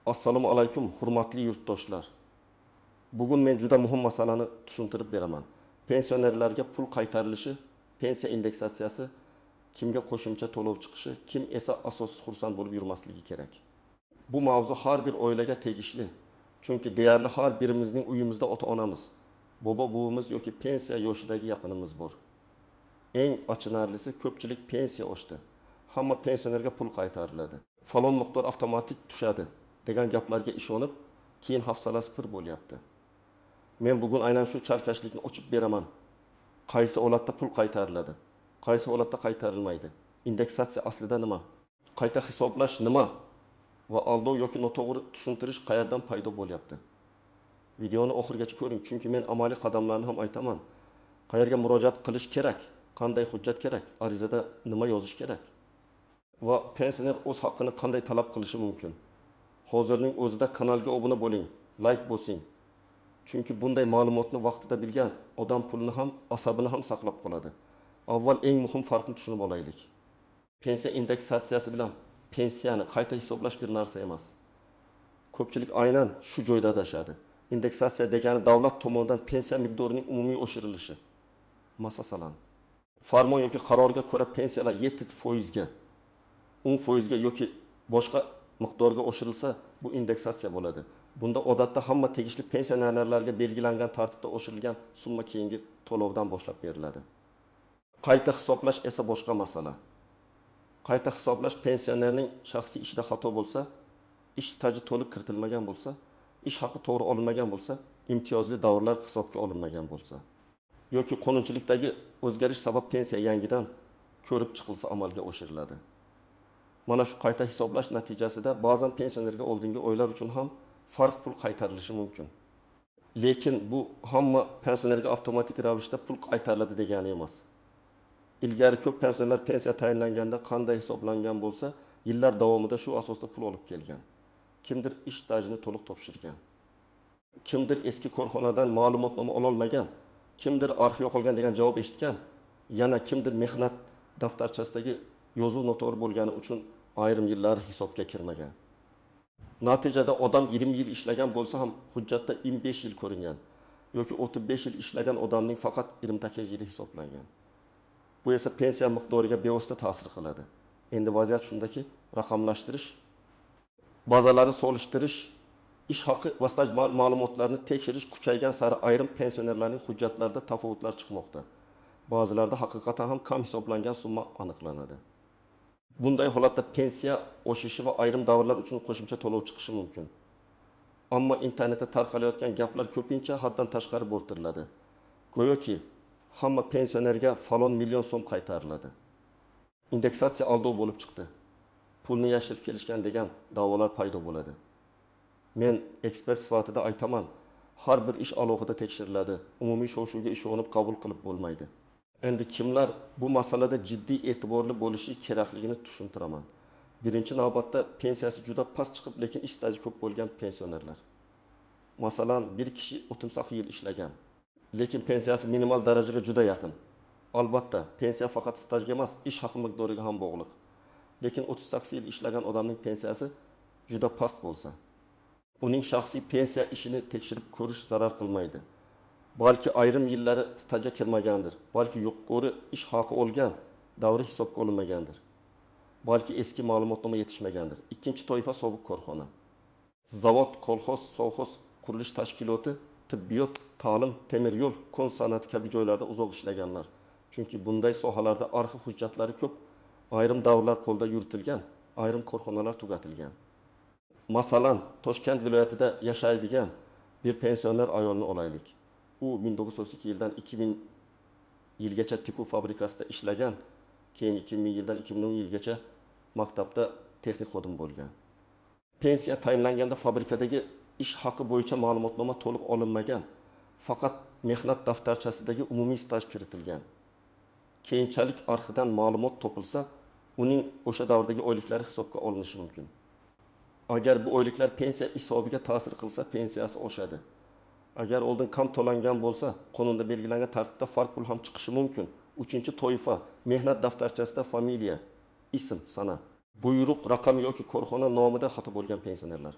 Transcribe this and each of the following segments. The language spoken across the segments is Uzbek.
Assalomu alaykum, hurmatli yurtdoshlar. Bugun men juda muhim masalani tushuntirib beraman. Pensionerlarga pul qaytarilishi, pensiya indeksatsiyasi, kimga qo'shimcha to'lov chiqishi, kim esa asossiz xursand bo'lib yurmasligi kerak. Bu mavzu har bir oilaga tegishli. Chunki deyarli har birimizning uyimizda ota-onamiz, bobo-buvimiz yoki pensiya yoshidagi yaqinimiz bor. Eng achinarlisi ko'pchilik pensiya oshdi. Hamma pensionerga pul qaytariladi. Falon miqdor avtomatik tushadi degan gaplarga ishonib, keyin hafsalasi pir bo'lyapti. Men bugun aynan shu chalkashlikni ochib beraman. Qaysi holatda pul qaytariladi? Qaysi holatda qaytarilmaydi? Indeksatsiya aslida nima? Qayta hisoblash nima? Va aldov yoki noto'g'ri tushuntirish qayerdan paydo bo'lyapti? Videoni oxirigacha ko'ring, chunki men amaliy qadamlarni ham aytaman. Qayerga murojaat qilish kerak? Qanday hujjat kerak? Arizada nima yozish kerak? Va pensioner o'z haqqini qanday talab qilishi mumkin? Hozirning o'zida kanalga obuna bo'ling, like bosing. Chunki bunday ma'lumotni vaqtida bilgan odam pulni ham, asabini ham saqlab qoladi. Avval eng muhim farqni tushunib olaylik. Pensiya indeksatsiyasi bilan pensiyani qayta hisoblash bir narsa emas. Ko'pchilik aynan shu joyda adashadi. Indeksatsiya degani davlat tomonidan pensiya miqdorining umumiy oshirilishi. Masalan, farmon yoki qarorga ko'ra pensiyalar 7% ga, 10% ga yoki boshqa miqdorga oshirilsa, bu indeksatsiya bo'ladi. Bunda odatda hamma tegishli pensionerlarga belgilangan tartibda oshirilgan summa keyingi to'lovdan boshlab beriladi. Qayta hisoblash esa boshqa masala. Qayta hisoblash pensionerning shaxsiy ishida xato bo'lsa, ish staji to'liq kiritilmagan bo'lsa, ish haqi to'g'ri olinmagan bo'lsa, imtiyozli davrlar hisobga olinmagan bo'lsa, yoki qonunchilikdagi o'zgarish sabab pensiya yangidan ko'rib chiqilsa amalga oshiriladi. Mana shu qayta hisoblash natijasida ba'zan pensionerga oldingi oylar uchun ham farq pul qaytarilishi mumkin. Lekin bu hamma pensionerga avtomatik ravishda pul qaytariladi degani emas. Ilgari ko'p pensionerlar pensiya tayinlanganda qanday hisoblangan bo'lsa, yillar davomida shu asosda pul olib kelgan. Kimdir ish stajini to'liq topshirgan. Kimdir eski korxonadan ma'lumotnoma ola olmagan, kimdir arxiv yo'qolgan degan javob eshitgan, yana kimdir mehnat daftarchasidagi yozuv noto'g'ri bo'lgani uchun ayrim yillar hisobga kirmagan. Natijada odam 20 yil ishlagan bo'lsa ham hujjatda 25 yil ko'ringan yoki 35 yil ishlagan odamning faqat 28 yili hisoblangan. Bu esa pensiya miqdoriga bevosita ta'sir qiladi. Endi vaziyat shundaki, raqamlashtirish, bazalarni solishtirish, ish haqi va staj ma'lumotlarini tekshirish kuchaygan sari ayrim pensionerlarning hujjatlarida tafovutlar chiqmoqda. Ba'zilarda haqiqatan ham kam hisoblangan summa aniqlanadi. Bunday holatda pensiya oshishi va ayrim davrlar uchun qo'shimcha to'lov chiqishi mumkin. Ammo internetda tarqalayotgan gaplar ko'pincha haddan tashqari bo'rttiriladi. Go'yoki hamma pensionerga falon million so'm qaytariladi. Indeksatsiya aldov bo'lib chiqdi. Pulni yashirib kelishgan degan da'volar paydo bo'ladi. Men ekspert sifatida aytaman, har bir ish alohida tekshiriladi. Umumiy shov-shuvga ishonib qabul qilib bo'lmaydi. Endi kimlar bu masalada jiddiy e'tiborli bo'lishi kerakligini tushuntiraman. Birinchi navbatda pensiyasi juda past chiqib, lekin ish staji ko'p bo'lgan pensionerlar. Masalan, bir kishi 38 yil ishlagan, lekin pensiyasi minimal darajaga juda yaqin. Albatta, pensiya faqat stajga emas, ish haqi miqdoriga ham bog'liq. Lekin 38 yil ishlagan odamning pensiyasi juda past bo'lsa, uning shaxsiy pensiya ishini tekshirib ko'rish zarar qilmaydi. Balki ayrim yillari stajga kirmagandir. Balki yuqori ish haqi olgan, davri hisobga olinmagandir. Balki eski ma'lumotnoma yetishmagandir. Ikkinchi toifa sobiq korxona. Zavod, kolxoz, sovxoz, qurilish tashkiloti, tibbiyot, ta'lim, temir yo'l, kon san'ati kabi joylarda uzoq ishlaganlar. Chunki bunday sohalarda arxiv hujjatlari ko'p, ayrim davrlar qo'lda yuritilgan, ayrim korxonalar tugatilgan. Masalan, Toshkent viloyatida yashaydigan bir pensioner ayolni olaylik. U 1902 yildan 2000 yilgacha tikuv fabrikasida ishlagan, keyin 2000 yildan 2010 yilgacha maktabda texnik xodim bo'lgan. Pensiya tayinlanganda fabrikadagi ish haqi bo'yicha ma'lumotnoma to'liq olinmagan, faqat mehnat daftarchasidagi umumiy staj kiritilgan. Keyinchalik arxidan ma'lumot topilsa, uning o'sha davrdagi oyliklari hisobga olinishi mumkin. Agar bu oyliklar pensiya hisobiga ta'sir qilsa, pensiyasi oshadi. Agar oldin kam to'langan bo'lsa, qonunda belgilangan tartibda farq pul ham chiqishi mumkin. Uchinchi toifa, mehnat daftarchasida familiya, ism, sana, buyruq, raqam yoki korxona nomida xato bo'lgan pensionerlar.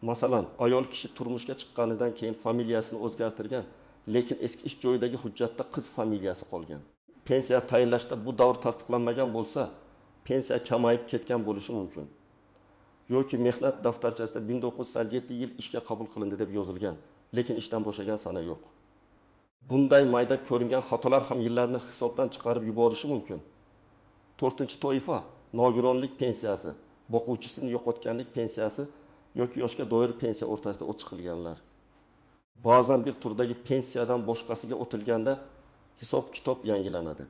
Masalan, ayol kishi turmushga chiqqanidan keyin familiyasini o'zgartirgan, lekin eski ish joyidagi hujjatda qiz familiyasi qolgan. Pensiya tayinlashda bu davr tasdiqlanmagan bo'lsa, pensiya kamayib ketgan bo'lishi mumkin. Yoki mehnat daftarchasida 1907 yil ishga qabul qilindi deb yozilgan, lekin ishdan bo'shagan sana yo'q. Bunday mayda ko'ringan xatolar ham yillarni hisobdan chiqarib yuborishi mumkin. 4-toifa nogironlik pensiyasi, boquvchisini yo'qotganlik pensiyasi yoki yoshga doir pensiya o'rtasida o'tish qilganlar. Ba'zan bir turdagi pensiyadan boshqasiga o'tilganda hisob-kitob yangilanadi.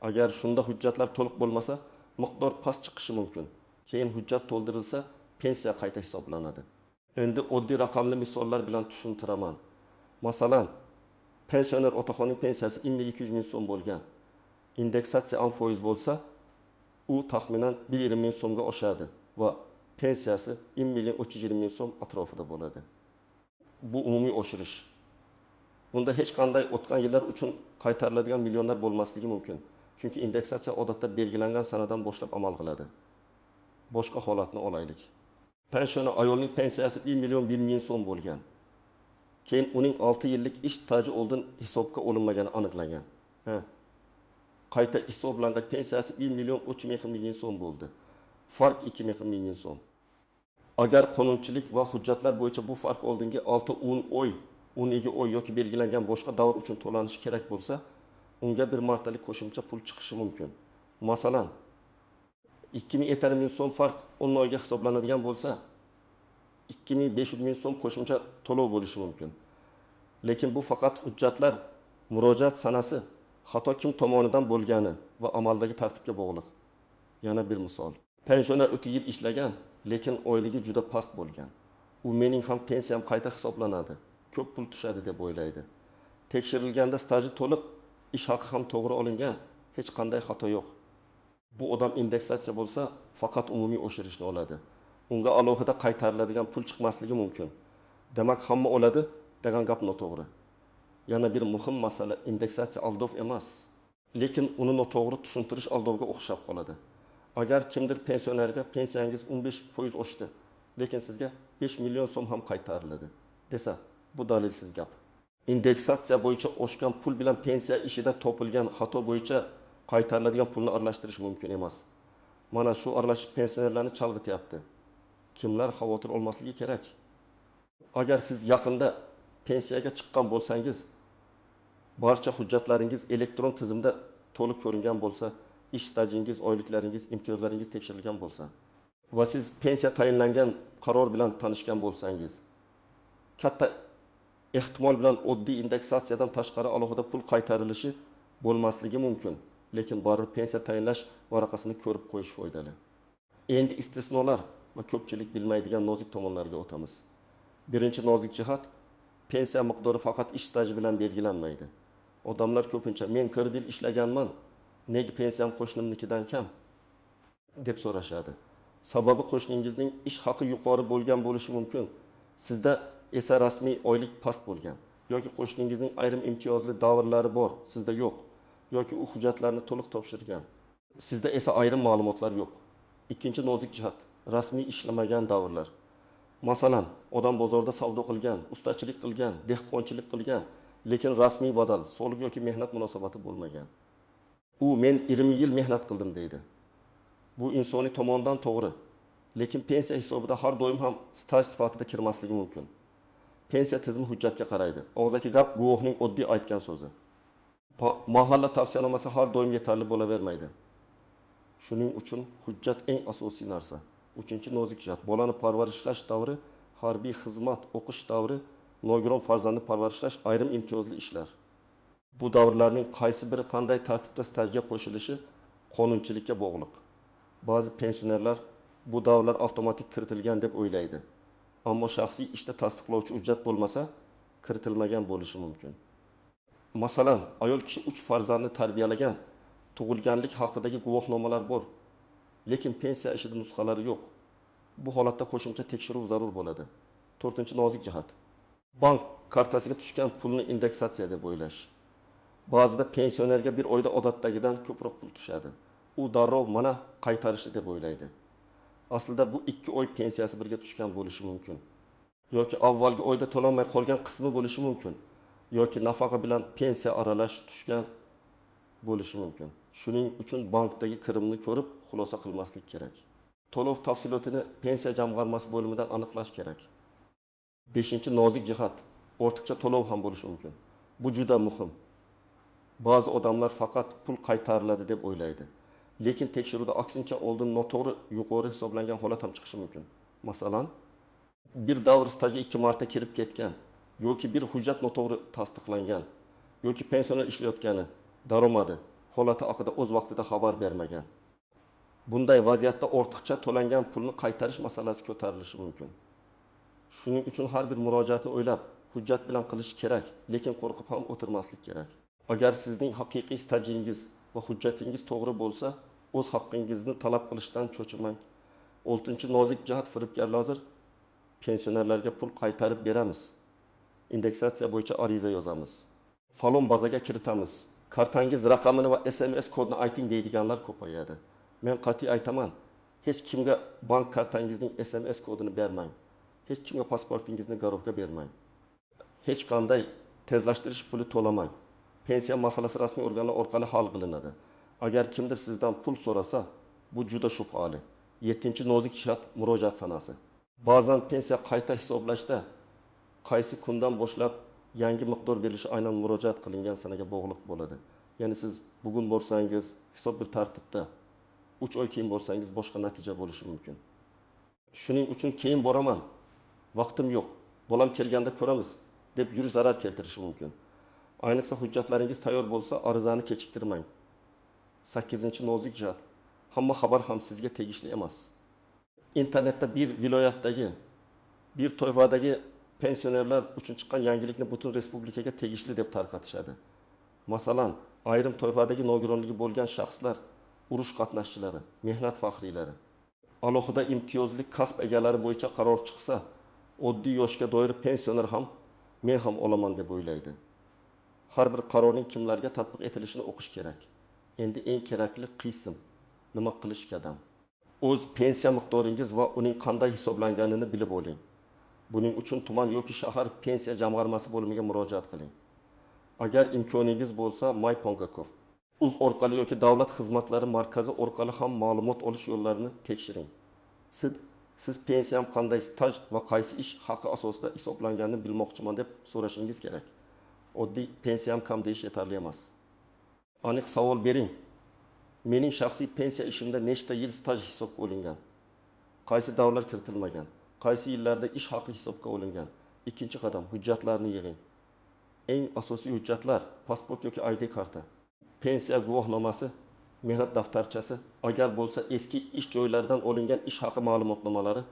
Agar shunda hujjatlar to'liq bo'lmasa, miqdor past chiqishi mumkin. Keyin hujjat to'ldirilsa, pensiya qayta hisoblanadi. Endi oddiy raqamli misollar bilan tushuntiraman. Masalan, pensioner otaxonning pensiyasi 200 ming so'm bo'lgan. Indeksatsiya 10% bo'lsa, u taxminan 120 ming so'mga oshadi va pensiyasi 1 ming so'm atrofida bo'ladi. Bu umumiy oshirish. Bunda hech qanday o'tgan yillar uchun qaytariladigan millionlar bo'lmasligi mumkin. Chunki indeksatsiya odatda belgilangan sanadan boshlab amal qiladi. Boshqa holatni olaylik. Pensioner ayolning pensiyasi 1 ming so'm bo'lgan. Keyin uning 6 yillik ish staji oldin hisobga olinmagani aniqlangan. Qayta hisoblangan pensiyasi 1 ming so'm bo'ldi. Farq 2 ming so'm. Agar qonunchilik va hujjatlar bo'yicha bu farq oldingi 6-10 oy, 12 oy yoki belgilangan boshqa davr uchun to'lanishi kerak bo'lsa, unga bir martalik qo'shimcha pul chiqishi mumkin. Masalan, 2 ming so'm farq 10 oyga hisoblanadigan bo'lsa, 2500 ming so'm qo'shimcha to'lov bo'lishi mumkin. Lekin bu faqat hujjatlar, murojaat sanasi, xato kim tomonidan bo'lgani va amaldagi tartibga bog'liq. Yana bir misol. Pensioner 3 yil ishlagan, lekin oyligi juda past bo'lgan. U mening ham pensiyam qayta hisoblanadi, ko'p pul tushadi deb o'ylaydi. Tekshirilganda staji to'liq, ish haqi ham to'g'ri olingan, hech qanday xato yo'q. Bu odam indeksatsiya bo'lsa, faqat umumiy oshirishni oladi. Unga alohida qaytariladigan pul chiqmasligi mumkin. Demak, hamma oladi degan gap noto'g'ri. Yana bir muhim masala, indeksatsiya aldov emas, lekin uni noto'g'ri tushuntirish aldovga o'xshab qoladi. Agar kimdir pensionerga pensiyangiz 15% oshdi, lekin sizga 5 million so'm ham qaytariladi desa, bu dalilsiz gap. Indeksatsiya bo'yicha oshgan pul bilan pensiya ishida topilgan xato bo'yicha qaytariladigan pulni aralashtirish mumkin emas. Mana shu aralashish pensionerlarni chalg'ityapti. Kimlar xavotir olmasligi kerak? Agar siz yaqinda pensiyaga chiqqan bo'lsangiz, barcha hujjatlaringiz elektron tizimda to'liq ko'ringan bo'lsa, ish stajingiz, oyliklaringiz, imtiyozlaringiz tekshirilgan bo'lsa va siz pensiya tayinlangan qaror bilan tanishgan bo'lsangiz, katta ehtimol bilan oddiy indeksatsiyadan tashqari alohida pul qaytarilishi bo'lmasligi mumkin, lekin baribir pensiya tayinlash varaqasini ko'rib qo'yish foydali. Endi istisnolar va ko'pchilik bilmaydigan nozik tomonlarga o'tamiz. Birinchi nozik jihat, pensiya miqdori faqat ish staji bilan belgilanmaydi. Odamlar ko'pincha men 40 yil ishlaganman, nega pensiyam qo'shnimnikidan kam deb so'rashadi. Sababi qo'shningizning ish haqi yuqori bo'lgan bo'lishi mumkin. Sizda esa rasmiy oylik past bo'lgan. Yoki qo'shningizning ayrim imtiyozli davrlari bor, sizda yo'q. Yoki u hujjatlarni to'liq topshirgan. Sizda esa ayrim ma'lumotlar yo'q. Ikkinchi nozik jihat, rasmiy ishlamagan davrlar. Masalan, odam bozorda savdo qilgan, ustachilik qilgan, dehqonchilik qilgan, lekin rasmiy badal, soliq yoki mehnat munosabati bo'lmagan. U men 20 yil mehnat qildim deydi. Bu insoniy tomondan to'g'ri, lekin pensiya hisobida har doim ham staj sifatida kirmasligi mumkin. Pensiya tizimi hujjatga qaraydi. Og'zaki gap guvohning oddiy aytgan so'zi. Mahalla tavsiyanomasi har doim yetarli bo'lavermaydi. Shuning uchun hujjat eng asosiy narsa. 3-nozik jihat, bolani parvarishlash davri, harbiy xizmat, o'qish davri, nogiron farzandni parvarishlash, ayrim imtiyozli ishlar. Bu davrlarning qaysi biri qanday tartibda stajga qo'shilishi qonunchilikka bog'liq. Ba'zi pensionerlar bu davrlar avtomatik kiritilgan deb o'ylaydi. Ammo shaxsiy ishda tasdiqlovchi hujjat bo'lmasa, kiritilmagan bo'lishi mumkin. Masalan, ayol kishi 3 farzandni tarbiyalagan, tug'ilganlik haqidagi guvohnomalar bor, lekin pensiya ishida nusxalari yo'q. Bu holatda qo'shimcha tekshiruv zarur bo'ladi. 4-nozik jihat. Bank kartasiga tushgan pulni indeksatsiya deb o'ylash. Ba'zida pensionerga bir oyda odatdagidan ko'proq pul tushadi. U darrov mana qaytarishi deb o'ylaydi. Aslida bu 2 oy pensiyasi birga tushgan bo'lishi mumkin. yoki avvalgi oyda to'lanmay qolgan qismi bo'lishi mumkin, yoki nafaqa bilan pensiya aralash tushgan bo'lishi mumkin. Shuning uchun bankdagi kirimni ko'rib xulosa qilmaslik kerak. To'lov tafsilotini pensiya jamg'armasi bo'limidan aniqlash kerak. 5-nozik jihat, ortiqcha to'lov ham bo'lishi mumkin. Bu juda muhim. Ba'zi odamlar faqat pul qaytariladi deb o'ylaydi. Lekin tekshiruvda aksincha oldin noto'g'ri yuqori hisoblangan holat ham chiqishi mumkin. Masalan, bir davr stajga 2 marta kirib ketgan yoki bir hujjat noto'g'ri tasdiqlangan yoki pensioner ishlayotgani, daromadi, holati haqida o'z vaqtida xabar bermagan. Bunday vaziyatda ortiqcha to'langan pulni qaytarish masalasi ko'tarilishi mumkin. Shuning uchun har bir murojaatni o'ylab, hujjat bilan qilish kerak, lekin qo'rqib ham o'tirmaslik kerak. Agar sizning haqiqiy stajingiz va hujjatingiz to'g'ri bo'lsa, o'z haqqingizni talab qilishdan cho'chimang. 6-nozik jihat firibgarlar hozir pensionerlarga pul qaytarib beramiz. Indeksatsiya bo'yicha ariza yozamiz. Falon bazaga kiritamiz. Kartangiz raqamini va SMS kodini ayting deydiganlar ko'payadi. Men qat'iy aytaman, hech kimga bank kartangizning SMS kodini bermang. Hech kimga pasportingizni garovga bermang. Hech qanday tezlashtirish puli to'lamang. Pensiya masalasi rasmiy organlar orqali hal qilinadi. Agar kimdir sizdan pul so'rasa, bu juda shubhali. 7-nozik jihat murojaat sanasi. Ba'zan pensiya qayta hisoblashda qaysi kundan boshlab yangi miqdor berilishi aynan murojaat qilingan sanaga bog'liq bo'ladi. Ya'ni siz bugun borsangiz, hisob bir tartibda, 3 oy keyin borsangiz boshqa natija bo'lishi mumkin. Shuning uchun keyin boraman, vaqtim yo'q, bolam kelganda ko'ramiz deb yurish zarar keltirishi mumkin. Ayniqsa hujjatlaringiz tayyor bo'lsa, arizani kechiktirmang. 8-nozik jihat. Hamma xabar ham sizga tegishli emas. İnternetda bir viloyatdagi, bir to'yvadagi pensionerlar uchun chiqqan yangilikni butun respublikaga tegishli deb tarqatishadi. Masalan, ayrim to'yvadagi nogironligi bo'lgan shaxslar, urush qatnashchilari, mehnat faxriylari, alohida imtiyozli kasb egalari bo'yicha qaror chiqsa, oddiy yoshga doir pensioner ham men ham olaman deb o'ylaydi. Har bir qarorning kimlarga tatbiq etilishini o'qish kerak. Endi eng kerakli qism nima qilish kadam. O'z pensiya miqdoringiz va uning qanday hisoblanganini bilib oling. Buning uchun tuman yoki shahar pensiya jamg'armasi bo'limiga murojaat qiling. Agar imkoningiz bo'lsa, MyPonkakov uz orqali yoki davlat xizmatlari markazi orqali ham ma'lumot olish yo'llarini tekshiring. Siz pensiyam qanday staj va qaysi ish haqi asosida hisoblanganini bilmoqchiman deb so'rashingiz kerak. Oddiy pensiyam kam deyish yetarli emas. Aniq savol bering. Mening shaxsiy pensiya ishimda nechta yil staj hisobga olingan? Qaysi davrlar kiritilmagan? Qaysi yillarda ish haqi hisobga olingan? Ikkinchi qadam, hujjatlarni yig'ing. Eng asosiy hujjatlar pasport yoki ID karta, pensiya guvohnomasi, mehnat daftarchasi, agar bo'lsa eski ish joylaridan olingan ish haqi ma'lumotnomalari,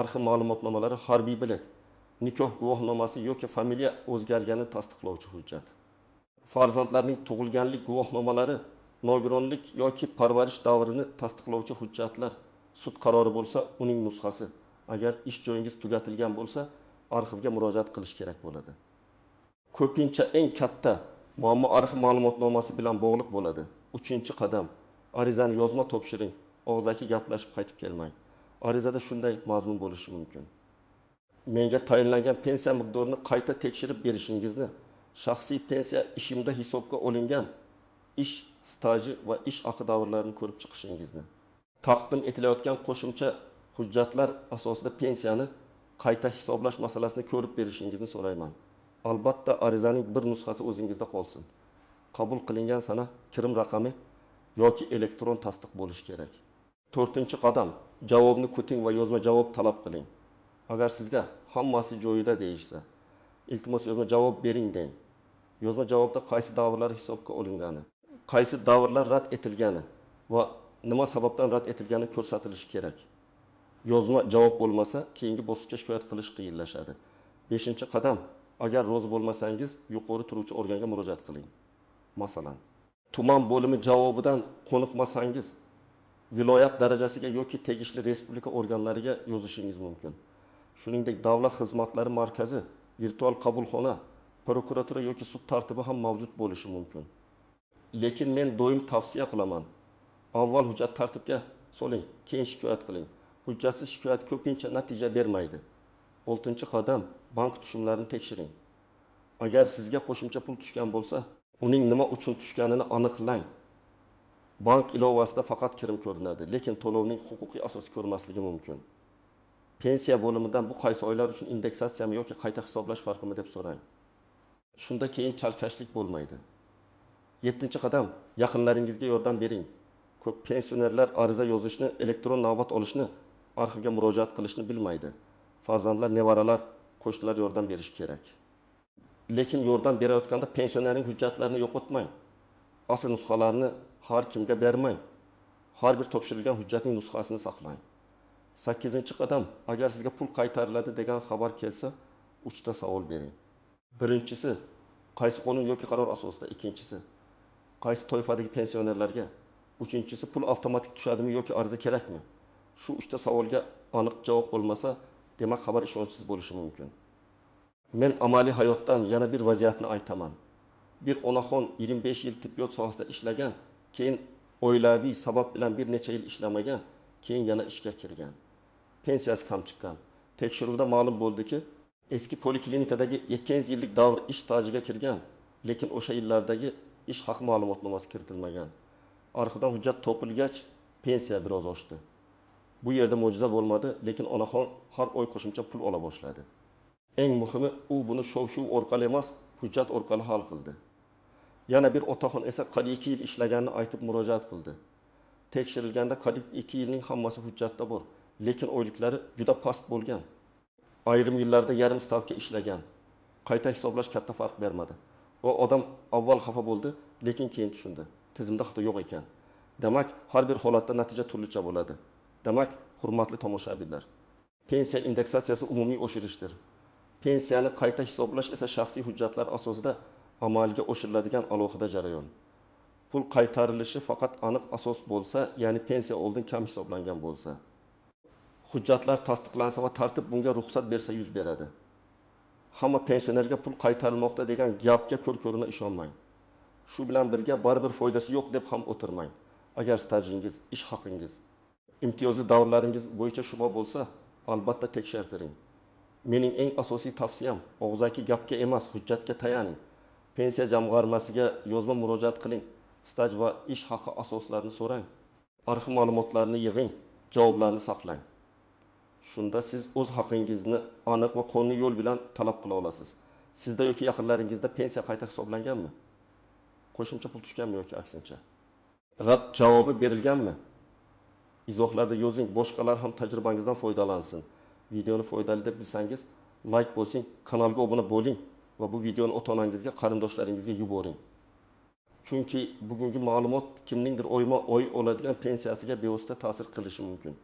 arxiv ma'lumotnomalari, harbiy bilet, nikoh guvohnomasi yoki familiya o'zgarganini tasdiqlovchi hujjat. Farzandlarning tug'ilganlik guvohnomalari, nogironlik yoki parvarish davrini tasdiqlovchi hujjatlar, sud qarori bo'lsa, uning nusxasi. Agar ish joyingiz tugatilgan bo'lsa, arxivga murojaat qilish kerak bo'ladi. Ko'pincha eng katta muammo arxiv ma'lumotnomasi bilan bog'liq bo'ladi. 3-qadam, arizani yozma topshiring. Og'zaki gaplashib qaytib kelmang. Arizada shunday mazmun bo'lishi mumkin. Menga tayinlangan pensiya miqdorini qayta tekshirib berishingizni, shaxsiy pensiya ishimda hisobga olingan ish staji va ish haqi davrlarini ko'rib chiqishingizni, taqdim etilayotgan qo'shimcha hujjatlar asosida pensiyani qayta hisoblash masalasini ko'rib berishingizni so'rayman. Albatta arizaning bir nusxasi o'zingizda qolsin. Qabul qilingan sana kirim raqami yoki elektron tasdiq bo'lishi kerak. 4-qadam, javobni kuting va yozma javob talab qiling. Agar sizga hammasi joyida deyishsa, iltimos yozma javob bering deng. Yozma javobda qaysi davrlar hisobga olingani, qaysi davrlar rad etilgani va nima sababdan rad etilgani ko'rsatilishi kerak. Yozma javob bo'lmasa, keyingi bosqichga shikoyat qilish qiyinlashadi. 5-qadam, agar rozi bo'lmasangiz, yuqori turuvchi organga murojaat qiling. Masalan, tuman bo'limi javobidan qoniqmasangiz, viloyat darajasiga yoki tegishli respublika organlariga yozishingiz mumkin. Shuningdek, davlat xizmatlari markazi, virtual qabulxona, prokuratura yoki sud tartibi ham mavjud bo'lishi mumkin. Lekin men doim tavsiya qilaman. Avval hujjat tartibga soling, keyin shikoyat qiling. Hujjatsiz shikoyat ko'pincha natija bermaydi. 6 qadam bank tushumlarini tekshiring. Agar sizga qo'shimcha pul tushgan bo'lsa, uning nima uchun tushganini aniqlang. Bank ilovasida faqat kirim ko'rinadi, lekin to'lovning huquqiy asosi ko'rmasligi mumkin. Pensiya bo'limidan bu qaysi oylar uchun indeksatsiyami yoki qayta hisoblash farqimi deb so'rang. Shunda keyin chalkashlik bo'lmaydi. 7-qadam yaqinlaringizga yordam bering. Ko'p pensionerlar ariza yozishni, elektron navbat olishni, arxivga murojaat qilishni bilmaydi. Farzandlar, nevaralar, qo'shnilar yordam berishi kerak. Lekin yordam berayotganda pensionerning hujjatlarini yo'qotmang. Asl nusxalarini har kimga bermang. Har bir topshirilgan hujjatning nusxasini saqlang. 8-qadam, agar sizga pul qaytariladi degan xabar kelsa, 3 ta savol bering. Birinchisi, qaysi qonun yoki qaror asosida? Ikkinchisi, qaysi toifadagi pensionerlarga? Uchinchisi, pul avtomatik tushadimi yoki ariza kerakmi? Shu 3 ta savolga aniq javob bo'lmasa, demak xabar ishonchsiz bo'lishi mumkin. Men amaliy hayotdan yana bir vaziyatni aytaman. Bir onaxon 25 yil tibbiyot sohasida ishlagan, keyin oilaviy sabab bilan bir necha yil ishlamagan, keyin yana ishga kirgan. Pensiyasi kam chiqqan. Tekshiruvda ma'lum bo'ldiki, eski poliklinikadagi 200 yillik davr ish stajiga kirgan, lekin o'sha yillardagi ish haqi ma'lumotnomasi kiritilmagan. Arxidan hujjat topilgach, pensiya biroz oshdi. Bu yerda mo'jiza bo'lmadi, lekin onaxon har oy qo'shimcha pul ola boshladi. Eng muhimi, u buni shov-shuv orqali emas, hujjat orqali hal qildi. Yana bir otaxon esa qariyb 2 yil ishlaganini aytib murojaat qildi. Tekshirilganda qariyb 2 yilning hammasi hujjatda bor, lekin oyliklari juda past bo'lgan. Ayrim yillarda yarim stavka ishlagan. Qayta hisoblash katta farq bermadi. O odam avval xafa bo'ldi, lekin keyin tushundi. Tizimda xato yo'q ekan. Demak, har bir holatda natija turlicha bo'ladi. Demak, hurmatli tomoshabinlar, pensiya indeksatsiyasi umumiy oshirishdir. Pensiyani qayta hisoblash esa shaxsiy hujjatlar asosida amalga oshiriladigan alohida jarayon. Pul qaytarilishi faqat aniq asos bo'lsa, ya'ni pensiya oldin kam hisoblangan bo'lsa. Hujjatlar tasdiqlansa va tartib bunga ruxsat bersa yuz beradi. Hamma pensionerga pul qaytarilmoqda degan gapga ko'r-ko'rina ishonmang. Shu bilan birga baribir foydasi yo'q deb ham o'tirmang. Agar stajingiz, ish haqingiz, imtiyozli davrlaringiz bo'yicha shubha bo'lsa, albatta tekshirtiring. Mening eng asosiy tavsiyam, og'zaki gapga emas, hujjatga tayaning. Pensiya jamg'armasiga yozma murojaat qiling. Staj va ish haqi asoslarini so'rang. Arxiv ma'lumotlarini yig'ing, javoblarni saqlang. Shunda siz o'z haqingizni aniq va qonuniy yo'l bilan talab qila olasiz. Sizda yoki yaqinlaringizda pensiya qayta hisoblanganmi? Qo'shimcha pul tushganmi yoki aksincha? Rad javobi berilganmi? Izohlarda yozing, boshqalar ham tajribangizdan foydalansin. Videoni foydali deb bilsangiz, like bosing, kanalga obuna bo'ling va bu videoni ota-onangizga, qarindoshlaringizga yuboring. Chunki bugungi ma'lumot kimningdir oyma-oy oladigan pensiyasiga bevosita ta'sir qilishi mumkin.